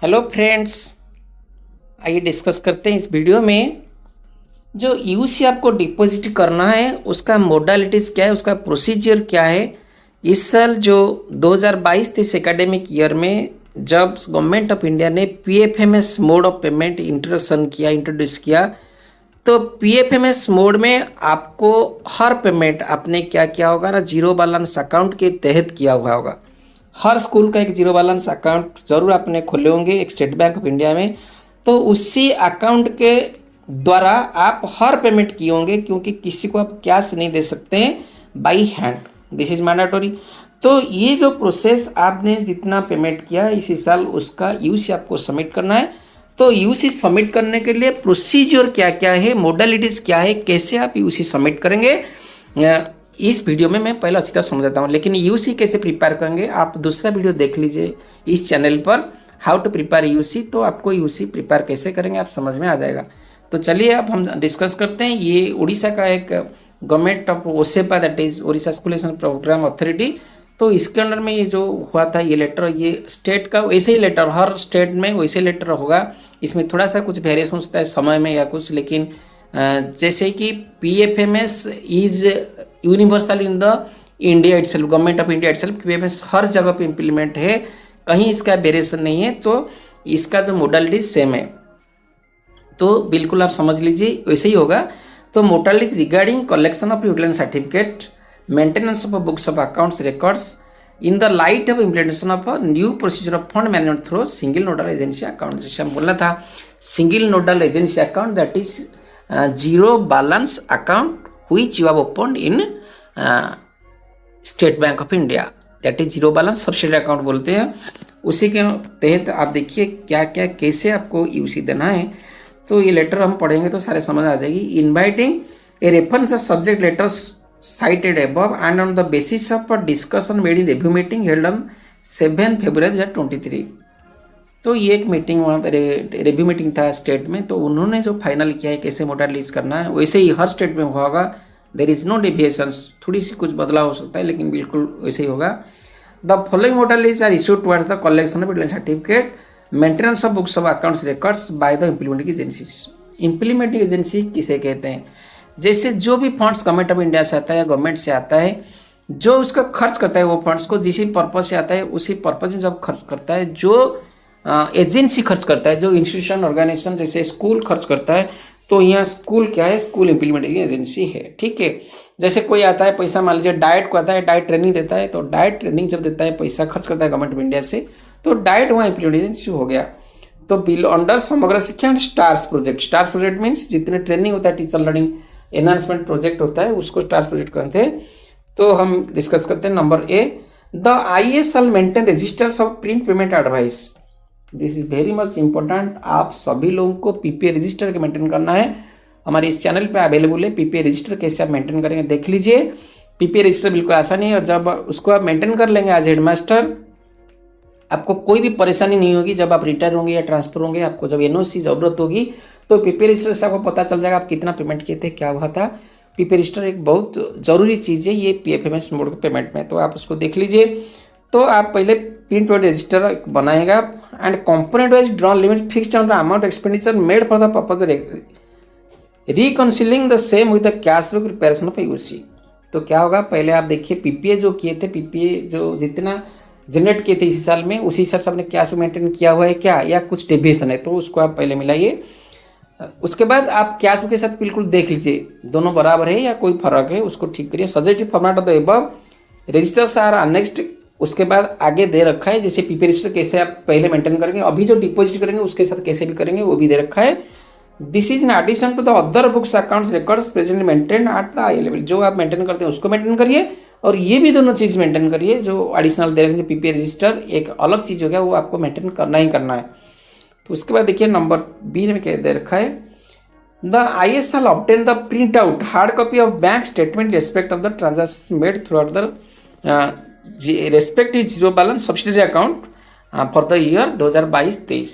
Hello friends, आइए discuss करते हैं इस वीडियो में। जो यूसी आपको डिपॉजिट करना है उसका मोडालिटीज़ क्या है, उसका प्रोसीजर क्या है। इस साल जो 2022-23 एकेडमिक ईयर में जब गवर्नमेंट ऑफ इंडिया ने PFMS mode of payment introduce किया, तो पीएफएमएस मोड में आपको हर पेमेंट आपने क्या किया होगा ना, जीरो बैलेंस अकाउंट के तहत किया हुआ होगा। हर स्कूल का एक जीरो बैलेंस अकाउंट जरूर आपने खोले होंगे एक स्टेट बैंक ऑफ इंडिया में। तो उसी अकाउंट के द्वारा आप हर पेमेंट किए होंगे, क्योंकि किसी को आप कैश नहीं दे सकते हैं by hand, this is mandatory. तो ये जो प्रोसेस आपने जितना पेमेंट किया इसी साल उसका यूसी आपको सबमिट करना है। तो यूसी सबमिट करने के लिए प्रोसीजर क्या क्या है, मोडालिटीज़ क्या है, कैसे आप यूसी सबमिट करेंगे, इस वीडियो में मैं पहले अच्छी तरह समझाता हूँ। लेकिन यूसी कैसे प्रिपेयर करेंगे आप दूसरा वीडियो देख लीजिए इस चैनल पर, हाउ टू प्रिपेयर यूसी। तो आपको यूसी प्रिपेयर कैसे करेंगे आप समझ में आ जाएगा। तो चलिए अब हम डिस्कस करते हैं। ये उड़ीसा का एक government of OSEPA, that is Orissa school education programme authority, तो इसके अंडर में ये जो हुआ था ये लेटर, ये स्टेट का वैसे ही लेटर, हर स्टेट में वैसे लेटर होगा। इसमें थोड़ा सा कुछ वेरिएशन होता है समय में या कुछ, लेकिन जैसे कि PFMS is universal in the India itself, government of India itself, PFMS हर जगह पे इम्प्लीमेंट है, कहीं इसका वेरिएशन नहीं है। तो इसका जो मोडालिटी सेम है, तो बिल्कुल आप समझ लीजिए वैसे ही होगा। तो modalities regarding collection of utilisation certificate, maintenance of books of accounts records in the light of implementation of new procedure of fund management through single nodal agency account. जैसे हम बोलना था single nodal agency account, that is zero balance account which you have opened in State Bank of India, that is zero balance subsidiary account बोलते हैं। उसी के तहत आप देखिए क्या क्या कैसे आपको यूसी देना है। तो ये लेटर हम पढ़ेंगे तो सारे समझ आ जाएगी। Inviting a reference of subject letters cited above and on the basis of a discussion made in review meeting held on 7 February 2023। तो ये एक मीटिंग वहाँ पर रिव्यू मीटिंग था स्टेट में, तो उन्होंने जो फाइनल किया है कैसे मोडालिटीज करना है वैसे ही हर स्टेट में होगा। देर इज नो डिविएशंस, थोड़ी सी कुछ बदलाव हो सकता है लेकिन बिल्कुल वैसे ही होगा। The following modalities are issued towards the collection of certificate, maintenance of books of accounts records by the implementing agencies. Implementing agency किसे कहते हैं? जैसे जो भी फंड्स गवर्नमेंट ऑफ इंडिया से आता है या गवर्नमेंट से आता है, जो उसका खर्च करता है वो फंड्स को जिस पर्पज से आता है उसी पर्पज से जब खर्च करता है, जो एजेंसी खर्च करता है, जो इंस्टीट्यूशन ऑर्गेनाइजेशन जैसे स्कूल खर्च करता है, तो यहाँ स्कूल क्या है, स्कूल इम्प्लीमेंटिंग एजेंसी है। ठीक है, जैसे कोई आता है पैसा, मान लीजिए डाइट को आता है, डाइट ट्रेनिंग देता है, तो डाइट ट्रेनिंग जब देता है पैसा खर्च करता है गवर्नमेंट ऑफ इंडिया से, तो डाइट वहाँ इम्प्लीमेंटिंग एजेंसी हो गया। तो बिल अंडर समग्र शिक्षा and stars project, stars project means जितने ट्रेनिंग होता है टीचर लर्निंग एनहांसमेंट प्रोजेक्ट होता है उसको स्टार्स प्रोजेक्ट कहते हैं। तो हम डिस्कस करते हैं number A, the IAs maintain registers of print payment advice. This is very much important. आप सभी लोगों को पीपीए रजिस्टर के मेंटेन करना है। हमारे इस चैनल पे अवेलेबल है पीपीए रजिस्टर, कैसे आप मेंटेन करेंगे देख लीजिए। पीपीए रजिस्टर बिल्कुल आसान है और जब उसको आप मेंटेन कर लेंगे एज हेडमास्टर, आपको कोई भी परेशानी नहीं होगी। जब आप रिटायर होंगे या ट्रांसफर होंगे, आपको जब एनओसी जरूरत होगी, तो पीपीए रजिस्टर से आपको पता चल जाएगा आप कितना पेमेंट किए थे, क्या हुआ था। पीपीए रजिस्टर एक बहुत जरूरी चीज़ है ये पीएफएमएस मोड के पेमेंट में, तो आप उसको देख लीजिए। तो आप पहले प्रिंट पेमेंट रजिस्टर बनाएगा and component wise drawn limit fixed on the amount expenditure made for the purpose reconciling the same with the cash book preparation of UC. तो क्या होगा, पहले आप देखिए पीपीए जो किए थे, पीपीए जो जितना जनरेट किए थे इसी साल में, उसी हिसाब से आपने कैश मेंटेन किया हुआ है क्या, या कुछ डेविएशन है, तो उसको आप पहले मिलाइए। उसके बाद आप कैश के साथ बिल्कुल देख लीजिए दोनों बराबर है या कोई फर्क है, उसको ठीक करिए। Suggestive format of the above registers are annexed. उसके बाद आगे दे रखा है जैसे पीपीए रजिस्टर कैसे आप पहले मेंटेन करेंगे, अभी जो डिपॉजिट करेंगे उसके साथ कैसे भी करेंगे वो भी दे रखा है। This is in addition to the other books accounts records presently maintain at the I level. जो आप मेंटेन करते हैं उसको मेंटेन करिए और ये भी दोनों चीज़ मेंटेन करिए। जो एडिशनल दे रखे हैं पीपीए रजिस्टर एक अलग चीज़ हो गया, वो आपको मेंटेन करना ही करना है। तो उसके बाद देखिए नंबर बी में क्या दे रखा है, the IAs shall obtain the print out hard copy of bank statement respect of the transaction made throughout the respective zero balance subsidiary account for the year 2022-23।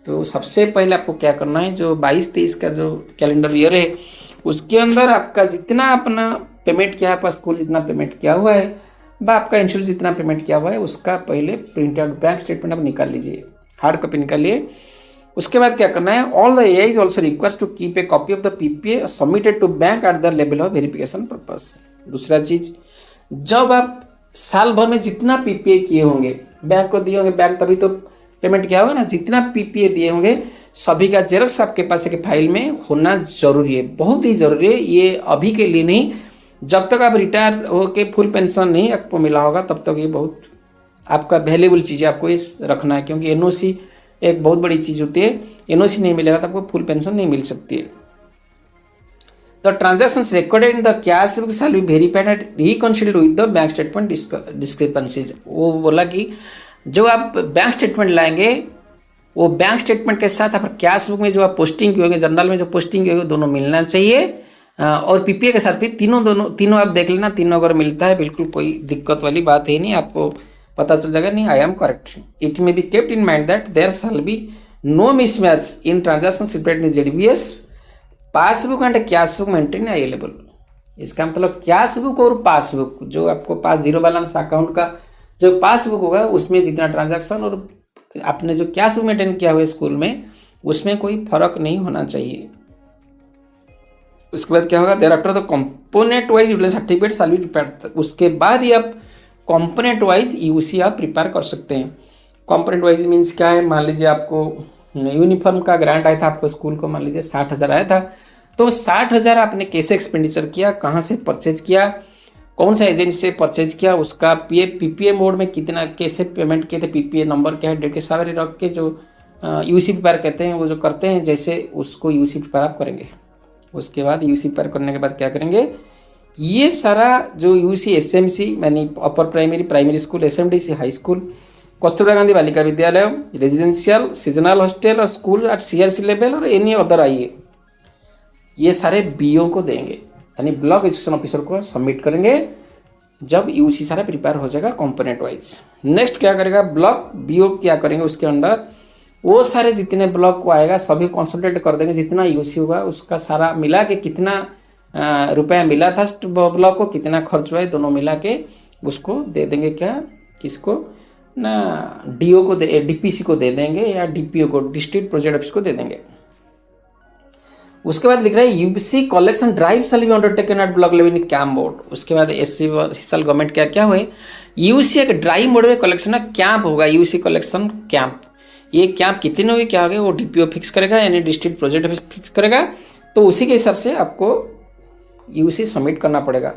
तो सबसे पहले आपको क्या करना है, जो 22-23 का जो कैलेंडर ईयर है उसके अंदर आपका जितना अपना पेमेंट किया है, आपका स्कूल जितना पेमेंट किया हुआ है व आपका इंश्योरेंस जितना पेमेंट किया हुआ है, उसका पहले प्रिंट आउट बैंक स्टेटमेंट आप निकाल लीजिए। हार्ड कॉपी निकालिए। उसके बाद क्या करना है, all the AI is also request to keep a copy of the PPA submitted to bank at the level of verification purpose. दूसरा चीज, जब आप साल भर में जितना पीपीए किए होंगे, बैंक को दिए होंगे, बैंक तभी तो पेमेंट किया होगा ना, जितना पीपीए दिए होंगे सभी का जेरॉक्स आपके पास एक फाइल में होना जरूरी है, बहुत ही जरूरी है। ये अभी के लिए नहीं, जब तक आप रिटायर होके फुल पेंशन नहीं आपको मिला होगा तब तक ये बहुत आपका वैल्यूबल चीज़ है, आपको इस रखना है, क्योंकि एनओसी एक बहुत बड़ी चीज़ होती है। एनओसी नहीं मिलेगा तो आपको फुल पेंशन नहीं मिल सकती है। The transactions recorded in the cash book shall be verified and reconciled with the bank statement discrepancies. वो बोला कि जो आप बैंक स्टेटमेंट लाएंगे वो बैंक स्टेटमेंट के साथ आप कैश बुक में जो आप पोस्टिंग की होगी, जनरल में जो पोस्टिंग की होगी, दोनों मिलना चाहिए। और पीपीए के साथ भी तीनों आप देख लेना, तीनों अगर मिलता है बिल्कुल कोई दिक्कत वाली बात है नहीं, आपको पता चल जाएगा नहीं I am correct. It may be kept in mind that there shall be no mismatch in transaction separate in JDBS passbook and cash book maintain available. इसका मतलब कैश बुक और पासबुक, जो आपको पास जीरो बैलेंस अकाउंट का जो passbook होगा उसमें जितना ट्रांजैक्शन और आपने जो कैश बुक मेंटेन किया हुआ है स्कूल में उसमें कोई फर्क नहीं होना चाहिए। उसके बाद क्या होगा, thereafter the component wise utilisation certificate shall be prepared. उसके बाद ही आप कंपोनेंट वाइज यूसी आप प्रिपेयर कर सकते हैं। कंपोनेंट वाइज मीन्स क्या है, मान लीजिए आपको यूनिफॉर्म का ग्रांट आया था आपको स्कूल को, मान लीजिए 60,000 आया था, तो 60,000 आपने कैसे एक्सपेंडिचर किया, कहाँ से परचेज किया, कौन सा एजेंसी से परचेज किया, उसका पीपीए मोड में कितना कैसे पेमेंट किए थे, पीपीए नंबर क्या है, डेट के सारे रख के जो यूसी प्रिपेयर कहते हैं वो जो करते हैं, जैसे उसको यूसी प्रिपेयर आप करेंगे। उसके बाद यूसी प्रिपेयर करने के बाद क्या करेंगे, ये सारा जो यूसी एसएमसी यानी upper primary school, SMDC high school, Kasturba Gandhi Balika Vidyalaya, residential, seasonal hostel और स्कूल एट सीआरसी लेवल और एनी अदर आइए, ये सारे बीओ को देंगे, यानी ब्लॉक एजुकेशन ऑफिसर को सबमिट करेंगे जब यूसी सारा प्रिपेयर हो जाएगा कंपोनेंट वाइज। नेक्स्ट क्या करेगा, ब्लॉक बीओ क्या करेंगे, उसके अंडर वो सारे जितने ब्लॉक को आएगा सभी कंसल्टेट कर देंगे, जितना यूसी होगा उसका सारा मिला के कितना रुपया मिला था ब्लॉक को, कितना खर्च हुआ है, दोनों मिला के उसको दे देंगे, क्या किसको ना डीओ को डीपीसी को दे देंगे या डीपीओ को, डिस्ट्रिक्ट प्रोजेक्ट ऑफिस को दे देंगे। उसके बाद लिख रहा है UC collection drive shall be undertaken at block level in camp board. उसके बाद एससी साल गवर्नमेंट क्या हुए, यूसी एक ड्राइव मोड में कलेक्शन कैंप होगा, यूसी कलेक्शन कैंप। ये कैंप कितने होंगे क्या होंगे वो डीपीओ फिक्स करेगा, यानी डिस्ट्रिक्ट प्रोजेक्ट ऑफिस फिक्स करेगा, तो उसी के हिसाब से आपको यूसी सबमिट करना पड़ेगा।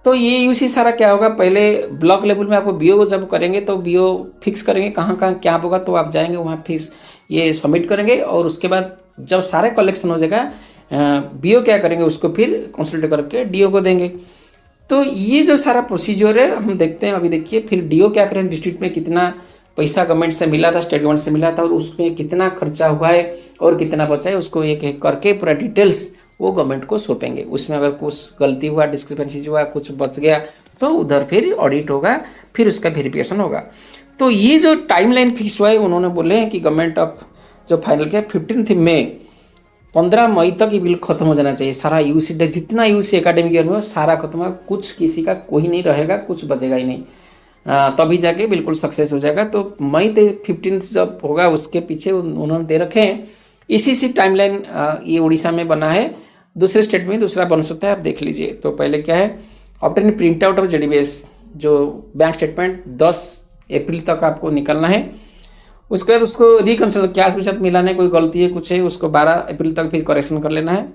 तो ये यूसी सारा क्या होगा, पहले ब्लॉक लेवल में आपको बीओ जब करेंगे तो बीओ फिक्स करेंगे कहाँ कहाँ कैंप होगा, तो आप जाएंगे वहाँ फिक्स ये सबमिट करेंगे, और उसके बाद जब सारे कलेक्शन हो जाएगा बीओ क्या करेंगे उसको फिर कंसल्ट करके डीओ को देंगे। तो ये जो सारा प्रोसीजर है हम देखते हैं। अभी देखिए फिर डीओ क्या करें, डिस्ट्रिक्ट में कितना पैसा गवर्नमेंट से मिला था, स्टेट गवर्नमेंट से मिला था, और उसमें कितना खर्चा हुआ है और कितना बचा है, उसको एक एक करके पूरा डिटेल्स वो गवर्नमेंट को सौंपेंगे। उसमें अगर कुछ गलती हुआ, डिस्क्रिपेंसी हुआ, कुछ बच गया तो उधर फिर ऑडिट होगा, फिर उसका वेरिफिकेशन होगा। तो ये जो टाइमलाइन फिक्स हुआ है उन्होंने बोले हैं कि गवर्नमेंट ऑफ जो फाइनल किया 15 मई 15 मई तक ये बिल खत्म हो जाना चाहिए। सारा यूसी जितना यूसी एकेडमिक ईयर में सारा खत्म होगा, कुछ किसी का कोई नहीं रहेगा, कुछ बचेगा ही नहीं, तभी जाके बिल्कुल सक्सेस हो जाएगा। तो मई 15 जब होगा उसके पीछे उन्होंने दे रखे हैं। इसी टाइमलाइन ये उड़ीसा में बना है, दूसरे स्टेट में दूसरा बन सकता है, आप देख लीजिए। तो पहले क्या है, ऑब्टेन प्रिंट आउट ऑफ जेडीबीएस जो बैंक स्टेटमेंट 10 अप्रैल तक आपको निकलना है। उसके बाद उसको रिकंसिडर कैश के साथ मिलाना है, कोई गलती है कुछ है उसको 12 अप्रैल तक फिर करेक्शन कर लेना है।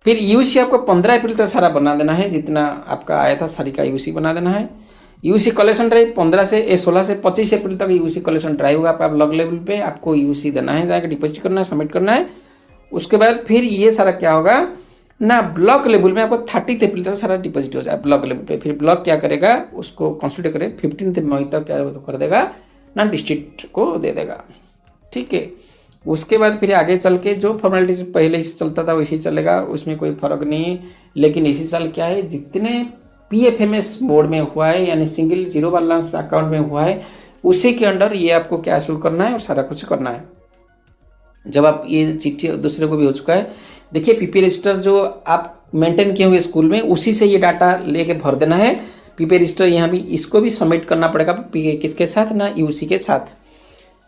फिर यूसी आपको 15 अप्रैल तक सारा बना देना है, जितना आपका आया था सारी का यूसी बना देना है। यूसी कलेक्शन ड्राइव 16 से 25 अप्रैल तक यूसी कलेक्शन ड्राइव होगा आपका ब्लॉक लेवल पे, आपको यूसी देना है, जाकर डिपॉजिट करना है, सबमिट करना है। उसके बाद फिर ये सारा क्या होगा ना, ब्लॉक लेवल में आपको 30 अप्रैल तक सारा डिपॉजिट हो जाए ब्लॉक लेवल पे। फिर ब्लॉक क्या करेगा उसको कंसल्ट करे 15 मई तक क्या कर देगा ना, डिस्ट्रिक्ट को दे देगा, ठीक है। उसके बाद फिर आगे चल के जो फॉर्मेलिटीज पहले से चलता था वैसे ही चलेगा, उसमें कोई फर्क नहीं है। लेकिन इसी साल क्या है, जितने पीएफएमएस मोड में हुआ है यानी सिंगल जीरो बैलेंस अकाउंट में हुआ है उसी के अंडर ये आपको कैश फ्लो करना है और सारा कुछ करना है। जब आप ये चिट्ठी दूसरे को भी हो चुका है, देखिए पीपी रजिस्टर जो आप मेंटेन किए हुए स्कूल में उसी से ये डाटा लेके भर देना है। पीपी रजिस्टर यहाँ भी इसको भी सबमिट करना पड़ेगा किसके साथ ना, यूसी के साथ।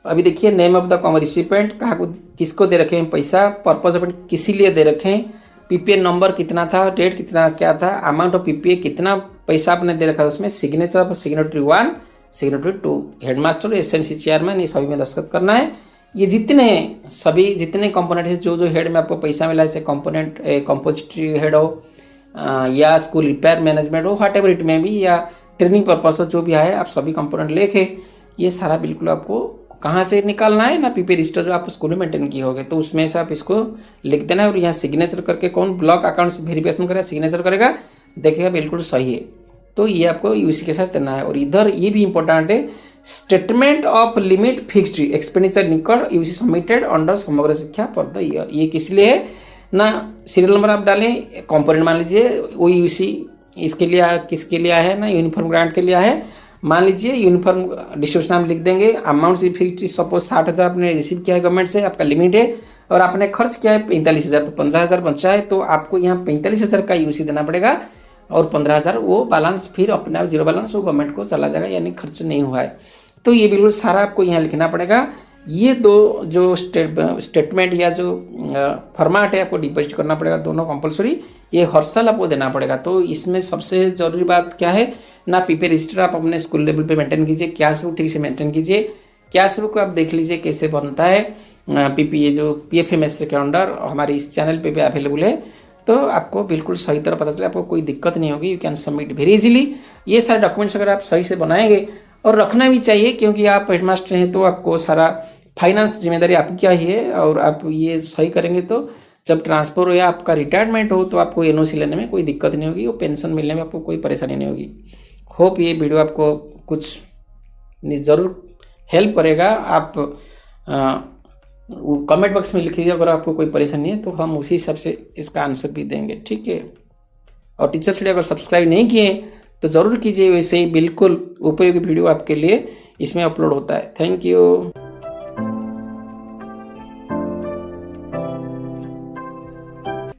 अभी देखिए name of the common recipient कहाँ को किसको दे रखे हैं पैसा, पर्पज ऑफ किसी लिए दे रखे हैं, पीपीए नंबर कितना था, डेट कितना क्या था, अमाउंट ऑफ पीपीए कितना पैसा आपने दे रखा है उसमें, signature of signatory 1, signatory 2, headmaster SMC chairman, ये सभी में दस्तखत करना है। ये जितने सभी जितने कंपोनेंट है जो हेड में आपको पैसा मिला, जैसे कंपोनेंट कंपोजिटरी हेड हो या स्कूल रिपेयर मैनेजमेंट हो, व्हाट एवर इट में भी, या ट्रेनिंग पर्पस जो भी है, आप सभी कंपोनेंट लेके ये सारा बिल्कुल आपको कहाँ से निकालना है ना, पीपी रजिस्टर जो आप स्कूल में मेंटेन किए होगे तो उसमें से आप इसको लिख देना है। और यहाँ सिग्नेचर करके कौन ब्लॉक अकाउंट से वेरिफिकेशन करेगा, सिग्नेचर करेगा, देखेगा बिल्कुल सही है, तो ये आपको यूसी के साथ देना है। और इधर ये भी इंपॉर्टेंट है, statement of limit fixed expenditure निकट यूसी सबमिटेड अंडर समग्र शिक्षा फॉर द ईयर। ये किस लिए है ना, सीरियल नंबर आप डालें, कंपोनेंट मान लीजिए वो यूसी इसके लिए किसके लिए है ना, यूनिफॉर्म ग्रांट के लिए है, मान लीजिए यूनिफॉर्म डिस्ट्रीब्यूशन नाम लिख देंगे, अमाउंट से फिक्स सपोज 60,000 आपने रिसीव किया है गवर्नमेंट से, आपका लिमिट है, और आपने खर्च किया है 45,000, तो 15,000 बचा है, तो आपको यहाँ 45,000 का यूसी देना पड़ेगा, और 15,000 वो बैलेंस फिर अपने आप जीरो बैलेंस वो गवर्नमेंट को चला जाएगा, यानी खर्च नहीं हुआ है। तो ये बिल्कुल सारा आपको यहाँ लिखना पड़ेगा। ये दो जो स्टेटमेंट या जो फॉर्मेट है आपको डिपॉजिट करना पड़ेगा, दोनों कंपलसरी, ये हर साल आपको देना पड़ेगा। तो इसमें सबसे ज़रूरी बात क्या है ना, पीपी रजिस्टर आप अपने स्कूल लेवल पे मेंटेन कीजिए, कैश बुक ठीक से मेंटेन कीजिए, कैश बुक आप देख लीजिए कैसे बनता है, पीपी ये जो PFMS के अंडर हमारे इस चैनल पे भी अवेलेबल है, तो आपको बिल्कुल सही तरह पता चले, आपको कोई दिक्कत नहीं होगी, you can submit very easily. ये सारे डॉक्यूमेंट्स अगर आप सही से बनाएंगे, और रखना भी चाहिए क्योंकि आप हेडमास्टर हैं तो आपको सारा फाइनेंस जिम्मेदारी आपकी क्या ही है, और आप ये सही करेंगे तो जब ट्रांसफर हो या आपका रिटायरमेंट हो तो आपको एनओसी लेने में कोई दिक्कत नहीं होगी, वो पेंशन मिलने में आपको कोई परेशानी नहीं होगी। होप ये वीडियो आपको कुछ ज़रूर हेल्प करेगा। आप कमेंट बॉक्स में लिखिए अगर आपको कोई परेशानी है, तो हम उसी हिसाब से इसका आंसर भी देंगे, ठीक है। और टीचर स्टडी अगर सब्सक्राइब नहीं किए तो ज़रूर कीजिए, वैसे ही बिल्कुल उपयोगी वीडियो आपके लिए इसमें अपलोड होता है। Thank you.